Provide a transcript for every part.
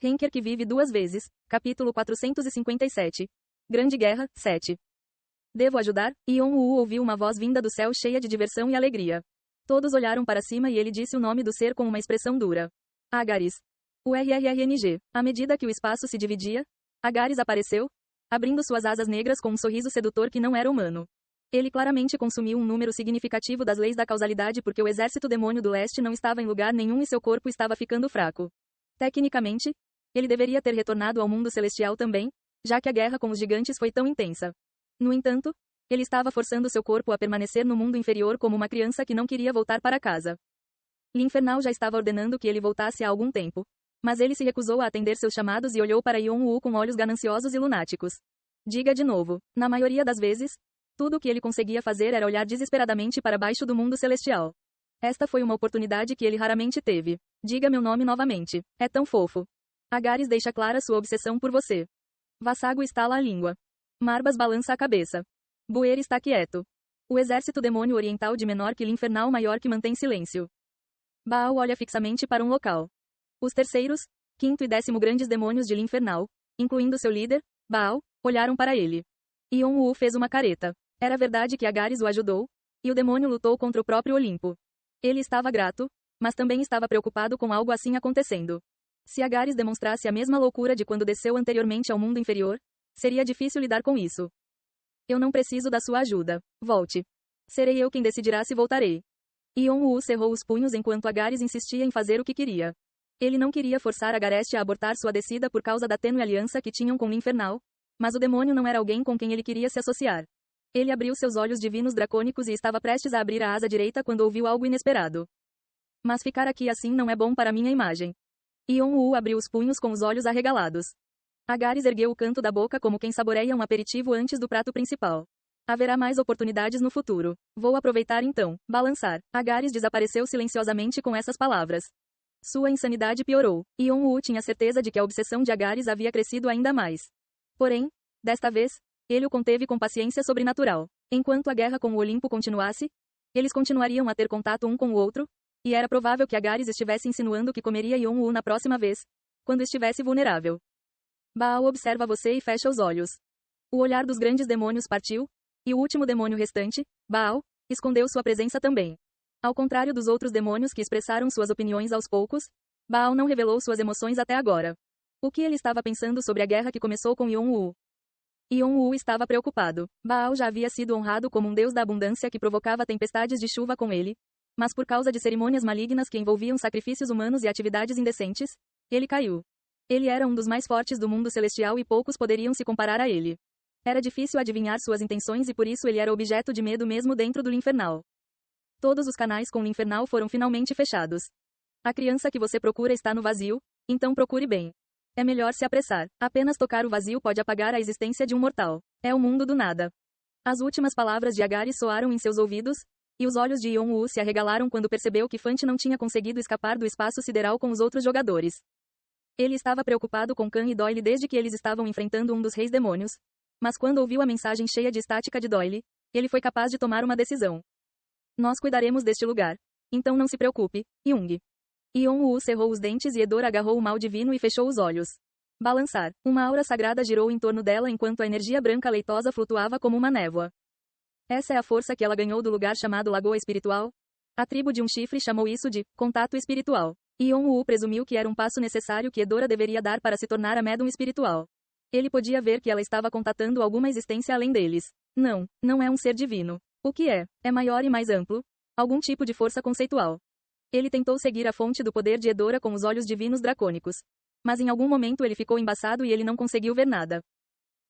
Henker que vive duas vezes. Capítulo 457. Grande Guerra, 7. Devo ajudar? Yon-woo ouviu uma voz vinda do céu cheia de diversão e alegria. Todos olharam para cima e ele disse o nome do ser com uma expressão dura. Agares. O RRRNG. À medida que o espaço se dividia, Agares apareceu, abrindo suas asas negras com um sorriso sedutor que não era humano. Ele claramente consumiu um número significativo das leis da causalidade porque o exército demônio do leste não estava em lugar nenhum e seu corpo estava ficando fraco. Tecnicamente, ele deveria ter retornado ao mundo celestial também, já que a guerra com os gigantes foi tão intensa. No entanto, ele estava forçando seu corpo a permanecer no mundo inferior como uma criança que não queria voltar para casa. L'Infernal já estava ordenando que ele voltasse há algum tempo, mas ele se recusou a atender seus chamados e olhou para Yon-woo com olhos gananciosos e lunáticos. Diga de novo. Na maioria das vezes, tudo o que ele conseguia fazer era olhar desesperadamente para baixo do mundo celestial. Esta foi uma oportunidade que ele raramente teve. Diga meu nome novamente. É tão fofo. Agares deixa clara sua obsessão por você. Vassago estala a língua. Marbas balança a cabeça. Buer está quieto. O exército demônio oriental de menor que L'Infernal maior que mantém silêncio. Baal olha fixamente para um local. Os terceiros, quinto e décimo grandes demônios de L'Infernal, incluindo seu líder, Baal, olharam para ele. Yon-woo fez uma careta. Era verdade que Agares o ajudou, e o demônio lutou contra o próprio Olimpo. Ele estava grato, mas também estava preocupado com algo assim acontecendo. Se Agares demonstrasse a mesma loucura de quando desceu anteriormente ao mundo inferior, seria difícil lidar com isso. Eu não preciso da sua ajuda. Volte. Serei eu quem decidirá se voltarei. Yon-woo cerrou os punhos enquanto Agares insistia em fazer o que queria. Ele não queria forçar Agarest a abortar sua descida por causa da tênue aliança que tinham com L'Infernal, mas o demônio não era alguém com quem ele queria se associar. Ele abriu seus olhos divinos dracônicos e estava prestes a abrir a asa direita quando ouviu algo inesperado. Mas ficar aqui assim não é bom para minha imagem. Yon-woo abriu os punhos com os olhos arregalados. Agares ergueu o canto da boca como quem saboreia um aperitivo antes do prato principal. Haverá mais oportunidades no futuro. Vou aproveitar então. Balançar. Agares desapareceu silenciosamente com essas palavras. Sua insanidade piorou. Yon-woo tinha certeza de que a obsessão de Agares havia crescido ainda mais. Porém, desta vez, ele o conteve com paciência sobrenatural. Enquanto a guerra com o Olimpo continuasse, eles continuariam a ter contato um com o outro, e era provável que Agares estivesse insinuando que comeria Yon-woo na próxima vez, quando estivesse vulnerável. Baal observa você e fecha os olhos. O olhar dos grandes demônios partiu, e o último demônio restante, Baal, escondeu sua presença também. Ao contrário dos outros demônios que expressaram suas opiniões aos poucos, Baal não revelou suas emoções até agora. O que ele estava pensando sobre a guerra que começou com Yon-woo? Yon-woo estava preocupado. Baal já havia sido honrado como um deus da abundância que provocava tempestades de chuva com ele, mas por causa de cerimônias malignas que envolviam sacrifícios humanos e atividades indecentes, ele caiu. Ele era um dos mais fortes do mundo celestial e poucos poderiam se comparar a ele. Era difícil adivinhar suas intenções e por isso ele era objeto de medo mesmo dentro do L'Infernal. Todos os canais com L'Infernal foram finalmente fechados. A criança que você procura está no vazio, então procure bem. É melhor se apressar. Apenas tocar o vazio pode apagar a existência de um mortal. É o mundo do nada. As últimas palavras de Agares soaram em seus ouvidos, e os olhos de Yon-woo se arregalaram quando percebeu que Fante não tinha conseguido escapar do espaço sideral com os outros jogadores. Ele estava preocupado com Khan e Doyle desde que eles estavam enfrentando um dos reis demônios, mas quando ouviu a mensagem cheia de estática de Doyle, ele foi capaz de tomar uma decisão. Nós cuidaremos deste lugar. Então não se preocupe, Jung. Yon-woo cerrou os dentes e Edor agarrou o mal divino e fechou os olhos. Balançar. Uma aura sagrada girou em torno dela enquanto a energia branca leitosa flutuava como uma névoa. Essa é a força que ela ganhou do lugar chamado Lagoa Espiritual? A tribo de um chifre chamou isso de contato espiritual. Yon-woo presumiu que era um passo necessário que Edora deveria dar para se tornar a médium espiritual. Ele podia ver que ela estava contatando alguma existência além deles. Não, não é um ser divino. O que é? É maior e mais amplo? Algum tipo de força conceitual. Ele tentou seguir a fonte do poder de Edora com os olhos divinos dracônicos. Mas em algum momento ele ficou embaçado e ele não conseguiu ver nada.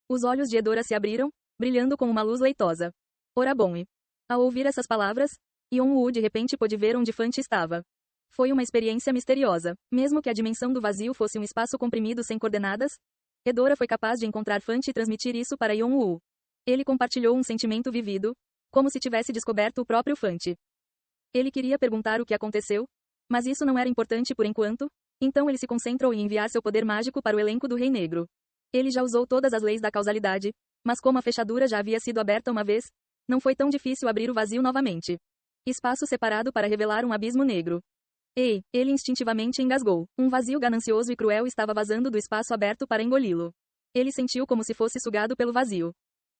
Os olhos de Edora se abriram, brilhando com uma luz leitosa. Ora bom e... Ao ouvir essas palavras, Yon-woo de repente pôde ver onde Fante estava. Foi uma experiência misteriosa. Mesmo que a dimensão do vazio fosse um espaço comprimido sem coordenadas, Edora foi capaz de encontrar Fante e transmitir isso para Yon-woo. Ele compartilhou um sentimento vivido, como se tivesse descoberto o próprio Fante. Ele queria perguntar o que aconteceu, mas isso não era importante por enquanto, então ele se concentrou em enviar seu poder mágico para o elenco do Rei Negro. Ele já usou todas as leis da causalidade, mas como a fechadura já havia sido aberta uma vez, não foi tão difícil abrir o vazio novamente. Espaço separado para revelar um abismo negro. Ei, ele instintivamente engasgou. Um vazio ganancioso e cruel estava vazando do espaço aberto para engoli-lo. Ele sentiu como se fosse sugado pelo vazio.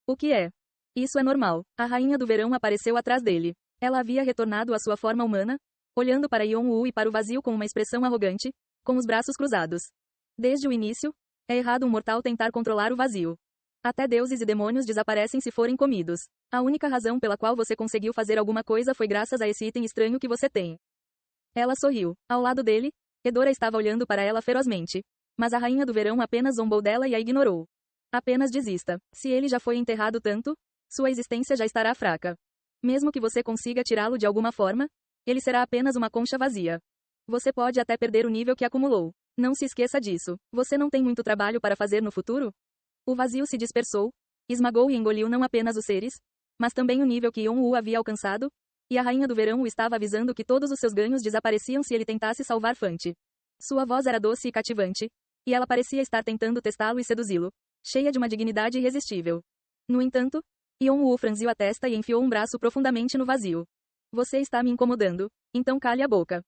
O que é? Isso é normal. A rainha do verão apareceu atrás dele. Ela havia retornado à sua forma humana, olhando para Yon-woo e para o vazio com uma expressão arrogante, com os braços cruzados. Desde o início, é errado um mortal tentar controlar o vazio. Até deuses e demônios desaparecem se forem comidos. A única razão pela qual você conseguiu fazer alguma coisa foi graças a esse item estranho que você tem. Ela sorriu. Ao lado dele, Edora estava olhando para ela ferozmente. Mas a rainha do verão apenas zombou dela e a ignorou. Apenas desista. Se ele já foi enterrado tanto, sua existência já estará fraca. Mesmo que você consiga tirá-lo de alguma forma, ele será apenas uma concha vazia. Você pode até perder o nível que acumulou. Não se esqueça disso. Você não tem muito trabalho para fazer no futuro? O vazio se dispersou, esmagou e engoliu não apenas os seres, mas também o nível que Yon-woo havia alcançado, e a rainha do verão o estava avisando que todos os seus ganhos desapareciam se ele tentasse salvar Fante. Sua voz era doce e cativante, e ela parecia estar tentando testá-lo e seduzi-lo, cheia de uma dignidade irresistível. No entanto, Yon-woo franziu a testa e enfiou um braço profundamente no vazio. Você está me incomodando, então cale a boca.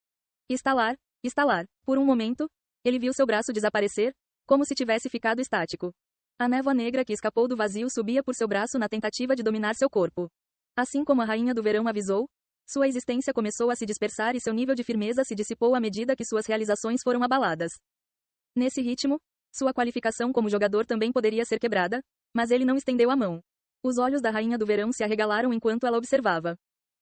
Estalar, estalar. Por um momento, ele viu seu braço desaparecer, como se tivesse ficado estático. A névoa negra que escapou do vazio subia por seu braço na tentativa de dominar seu corpo. Assim como a rainha do verão avisou, sua existência começou a se dispersar e seu nível de firmeza se dissipou à medida que suas realizações foram abaladas. Nesse ritmo, sua qualificação como jogador também poderia ser quebrada, mas ele não estendeu a mão. Os olhos da rainha do verão se arregalaram enquanto ela observava.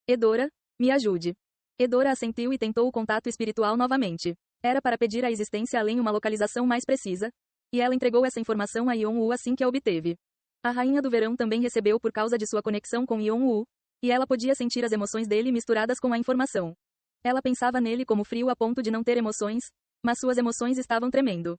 Edora, me ajude. Edora assentiu e tentou o contato espiritual novamente. Era para pedir à existência além uma localização mais precisa, e ela entregou essa informação a Yon-woo assim que a obteve. A rainha do verão também recebeu por causa de sua conexão com Yon-woo, e ela podia sentir as emoções dele misturadas com a informação. Ela pensava nele como frio a ponto de não ter emoções, mas suas emoções estavam tremendo.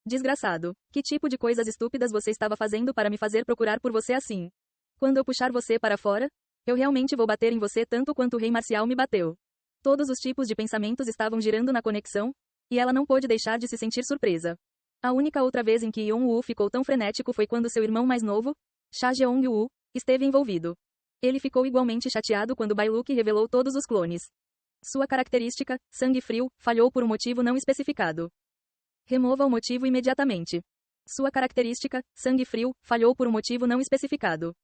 Desgraçado. Que tipo de coisas estúpidas você estava fazendo para me fazer procurar por você assim? Quando eu puxar você para fora, eu realmente vou bater em você tanto quanto o rei marcial me bateu. Todos os tipos de pensamentos estavam girando na conexão, e ela não pôde deixar de se sentir surpresa. A única outra vez em que Yon-woo ficou tão frenético foi quando seu irmão mais novo, Cha Jeong-woo, esteve envolvido. Ele ficou igualmente chateado quando Bailuk revelou todos os clones. Sua característica, sangue frio, falhou por um motivo não especificado. Remova o motivo imediatamente. Sua característica, sangue frio, falhou por um motivo não especificado.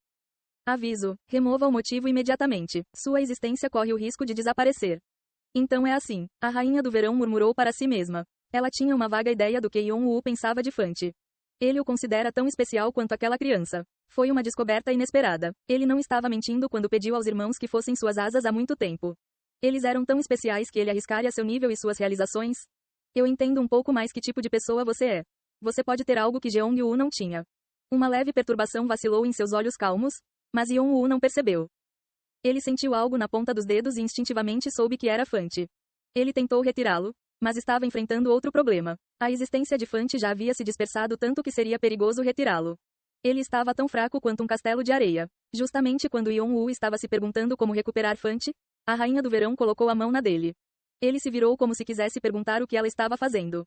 Aviso, remova o motivo imediatamente. Sua existência corre o risco de desaparecer. Então é assim, a rainha do verão murmurou para si mesma. Ela tinha uma vaga ideia do que Yon-woo pensava de Fante. Ele o considera tão especial quanto aquela criança. Foi uma descoberta inesperada. Ele não estava mentindo quando pediu aos irmãos que fossem suas asas há muito tempo. Eles eram tão especiais que ele arriscaria seu nível e suas realizações. Eu entendo um pouco mais que tipo de pessoa você é. Você pode ter algo que Jeong-woo não tinha. Uma leve perturbação vacilou em seus olhos calmos, mas Yon-woo não percebeu. Ele sentiu algo na ponta dos dedos e instintivamente soube que era Fante. Ele tentou retirá-lo, mas estava enfrentando outro problema. A existência de Fante já havia se dispersado tanto que seria perigoso retirá-lo. Ele estava tão fraco quanto um castelo de areia. Justamente quando Yon-woo estava se perguntando como recuperar Fante, a rainha do verão colocou a mão na dele. Ele se virou como se quisesse perguntar o que ela estava fazendo.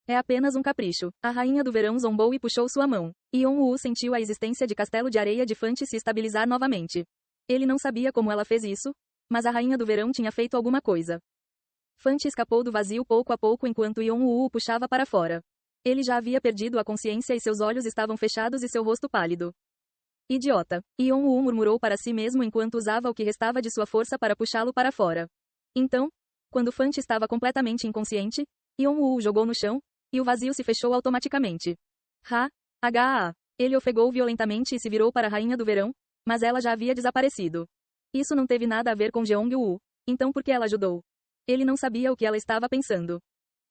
É apenas um capricho. A rainha do verão zombou e puxou sua mão. Yon-woo sentiu a existência de castelo de areia de Fante se estabilizar novamente. Ele não sabia como ela fez isso, mas a rainha do verão tinha feito alguma coisa. Fante escapou do vazio pouco a pouco enquanto Yon-woo o puxava para fora. Ele já havia perdido a consciência e seus olhos estavam fechados e seu rosto pálido. Idiota. Yon-woo murmurou para si mesmo enquanto usava o que restava de sua força para puxá-lo para fora. Então, quando Fante estava completamente inconsciente, Yon-woo o jogou no chão, e o vazio se fechou automaticamente. H-A-A. Ele ofegou violentamente e se virou para a rainha do verão, mas ela já havia desaparecido. Isso não teve nada a ver com Jeong-woo. Então por que ela ajudou? Ele não sabia o que ela estava pensando.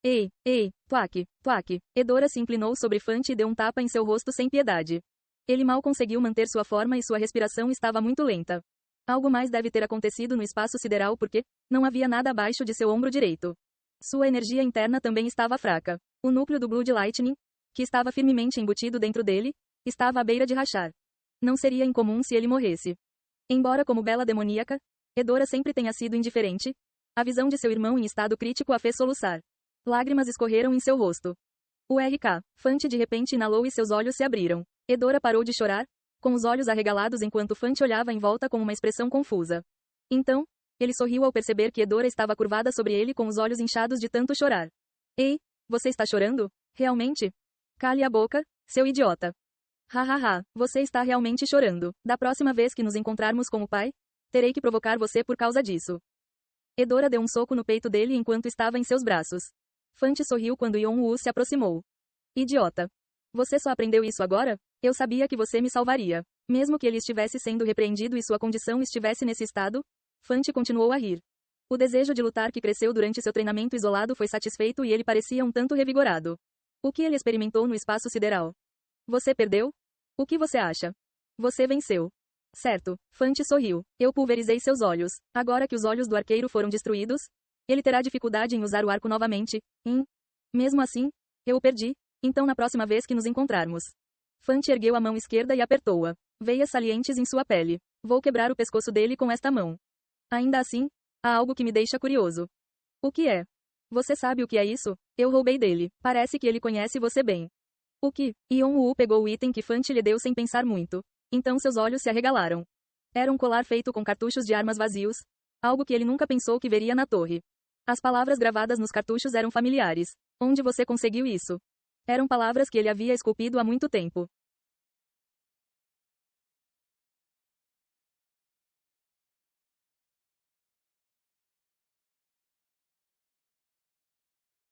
Ei, tuaque, tuaque. Edora se inclinou sobre Fante e deu um tapa em seu rosto sem piedade. Ele mal conseguiu manter sua forma e sua respiração estava muito lenta. Algo mais deve ter acontecido no espaço sideral porque não havia nada abaixo de seu ombro direito. Sua energia interna também estava fraca. O núcleo do Blood Lightning, que estava firmemente embutido dentro dele, estava à beira de rachar. Não seria incomum se ele morresse. Embora como bela demoníaca, Edora sempre tenha sido indiferente, a visão de seu irmão em estado crítico a fez soluçar. Lágrimas escorreram em seu rosto. O RK. Fante de repente inalou e seus olhos se abriram. Edora parou de chorar, com os olhos arregalados enquanto Fante olhava em volta com uma expressão confusa. Então, Ele sorriu ao perceber que Edora estava curvada sobre ele com os olhos inchados de tanto chorar. Ei, você está chorando? Realmente? Cale a boca, seu idiota. Hahaha, você está realmente chorando. Da próxima vez que nos encontrarmos com o pai, terei que provocar você por causa disso. Edora deu um soco no peito dele enquanto estava em seus braços. Fante sorriu quando Yon-woo se aproximou. Idiota. Você só aprendeu isso agora? Eu sabia que você me salvaria. Mesmo que ele estivesse sendo repreendido e sua condição estivesse nesse estado, Fante continuou a rir. O desejo de lutar que cresceu durante seu treinamento isolado foi satisfeito e ele parecia um tanto revigorado. O que ele experimentou no espaço sideral? Você perdeu? O que você acha? Você venceu. Certo, Fante sorriu. Eu pulverizei seus olhos. Agora que os olhos do arqueiro foram destruídos, ele terá dificuldade em usar o arco novamente. Mesmo assim, eu o perdi. Então na próxima vez que nos encontrarmos. Fante ergueu a mão esquerda e apertou-a. Veias salientes em sua pele. Vou quebrar o pescoço dele com esta mão. Ainda assim, há algo que me deixa curioso. O que é? Você sabe o que é isso? Eu roubei dele. Parece que ele conhece você bem. O que? Yon-woo pegou o item que Fante lhe deu sem pensar muito. Então seus olhos se arregalaram. Era um colar feito com cartuchos de armas vazios. Algo que ele nunca pensou que veria na torre. As palavras gravadas nos cartuchos eram familiares. Onde você conseguiu isso? Eram palavras que ele havia esculpido há muito tempo.